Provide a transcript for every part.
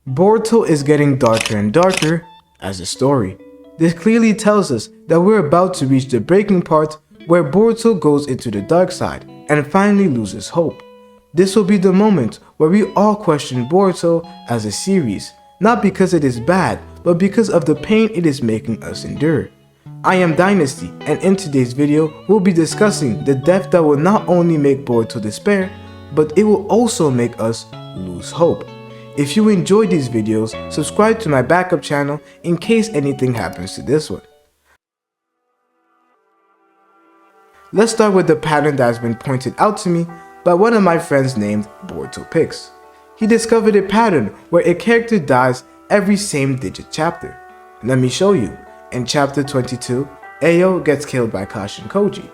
Boruto is getting darker and darker as a story. This clearly tells us that we're about to reach the breaking part where Boruto goes into the dark side and finally loses hope. This will be the moment where we all question Boruto as a series, not because it is bad, but because of the pain it is making us endure. I am Dynasty, and in today's video, we'll be discussing the death that will not only make Boruto despair, but it will also make us lose hope. If you enjoyed these videos, subscribe to my backup channel in case anything happens to this one. Let's start with the pattern that has been pointed out to me by one of my friends named Boruto Picks. He discovered a pattern where a character dies every same digit chapter. Let me show you. In chapter 22, Ayo gets killed by Kashin Koji.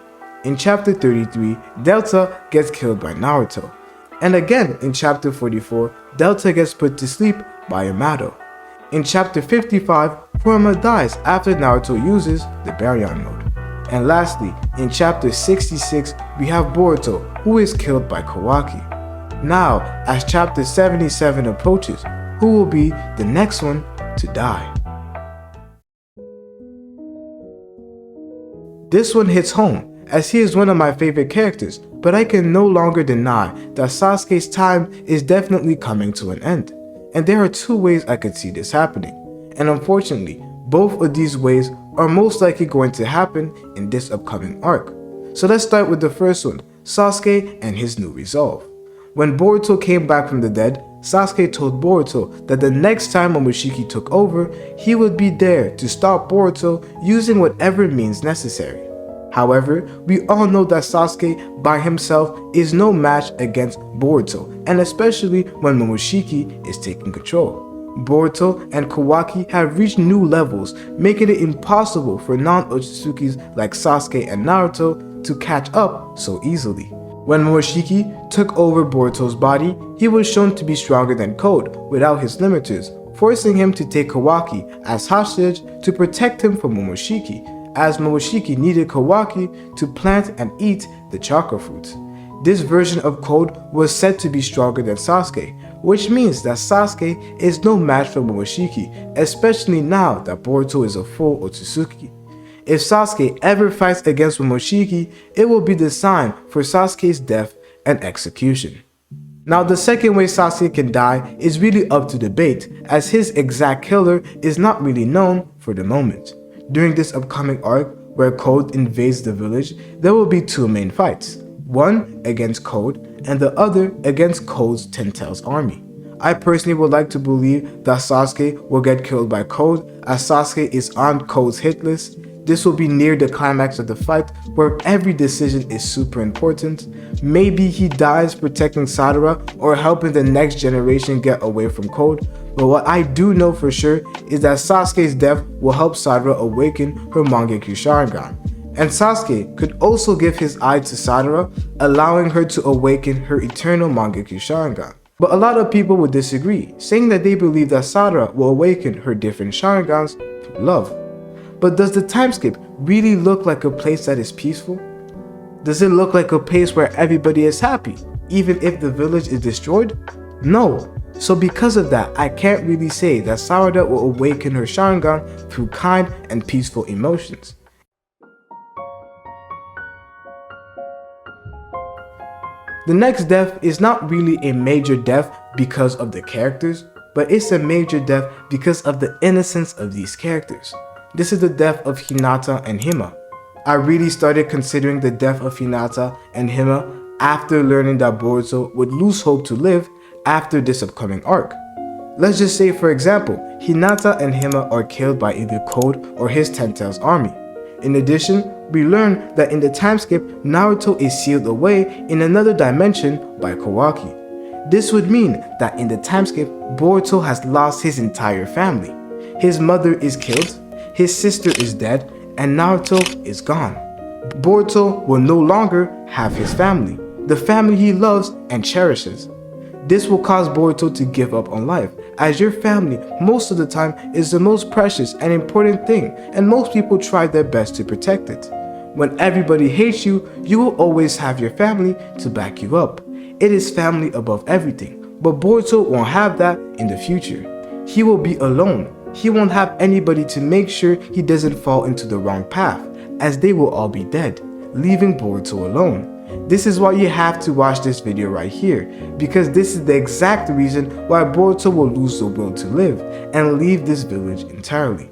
In chapter 33, Delta gets killed by Naruto. And again in chapter 44, Delta gets put to sleep by Yamato. In chapter 55, Kurama dies after Naruto uses the Baryon mode. And lastly, in chapter 66, we have Boruto, who is killed by Kawaki. Now, as chapter 77 approaches, who will be the next one to die? This one hits home, as he is one of my favorite characters, but I can no longer deny that Sasuke's time is definitely coming to an end. And there are two ways I could see this happening. And unfortunately, both of these ways are most likely going to happen in this upcoming arc. So let's start with the first one, Sasuke and his new resolve. When Boruto came back from the dead, Sasuke told Boruto that the next time Momoshiki took over, he would be there to stop Boruto using whatever means necessary. However, we all know that Sasuke by himself is no match against Boruto, and especially when Momoshiki is taking control. Boruto and Kawaki have reached new levels, making it impossible for non-Otsutsuki like Sasuke and Naruto to catch up so easily. When Momoshiki took over Boruto's body, he was shown to be stronger than Code without his limiters, forcing him to take Kawaki as hostage to protect him from Momoshiki, as Momoshiki needed Kawaki to plant and eat the chakra fruits. This version of Code was said to be stronger than Sasuke, which means that Sasuke is no match for Momoshiki, especially now that Boruto is a full Otsutsuki. If Sasuke ever fights against Momoshiki, it will be the sign for Sasuke's death and execution. Now, the second way Sasuke can die is really up to debate, as his exact killer is not really known for the moment. During this upcoming arc, where Code invades the village, there will be two main fights. One against Code, and the other against Code's Ten Tails army. I personally would like to believe that Sasuke will get killed by Code, as Sasuke is on Code's hit list. This will be near the climax of the fight, where every decision is super important. Maybe he dies protecting Sadara or helping the next generation get away from Code, but what I do know for sure is that Sasuke's death will help Sadara awaken her Mangekyo Sharingan. And Sasuke could also give his eye to Sadara, allowing her to awaken her eternal Mangekyo Sharingan. But a lot of people would disagree, saying that they believe that Sadara will awaken her different Sharingans through love. But does the time skip really look like a place that is peaceful? Does it look like a place where everybody is happy, even if the village is destroyed? No. So because of that, I can't really say that Sadara will awaken her Sharingan through kind and peaceful emotions. The next death is not really a major death because of the characters, but it's a major death because of the innocence of these characters. This is the death of Hinata and Hima. I really started considering the death of Hinata and Hima after learning that Boruto would lose hope to live after this upcoming arc. Let's just say, for example, Hinata and Hima are killed by either Code or his Ten Tails army. In addition, we learn that in the time skip, Naruto is sealed away in another dimension by Kawaki. This would mean that in the time skip, Boruto has lost his entire family. His mother is killed, his sister is dead, and Naruto is gone. Boruto will no longer have his family, the family he loves and cherishes. This will cause Boruto to give up on life, as your family most of the time is the most precious and important thing, and most people try their best to protect it. When everybody hates you, you will always have your family to back you up. It is family above everything, but Boruto won't have that in the future. he will be alone. He won't have anybody to make sure he doesn't fall into the wrong path, as they will all be dead, leaving Boruto alone. This is why you have to watch this video right here, because this is the exact reason why Boruto will lose the will to live and leave this village entirely.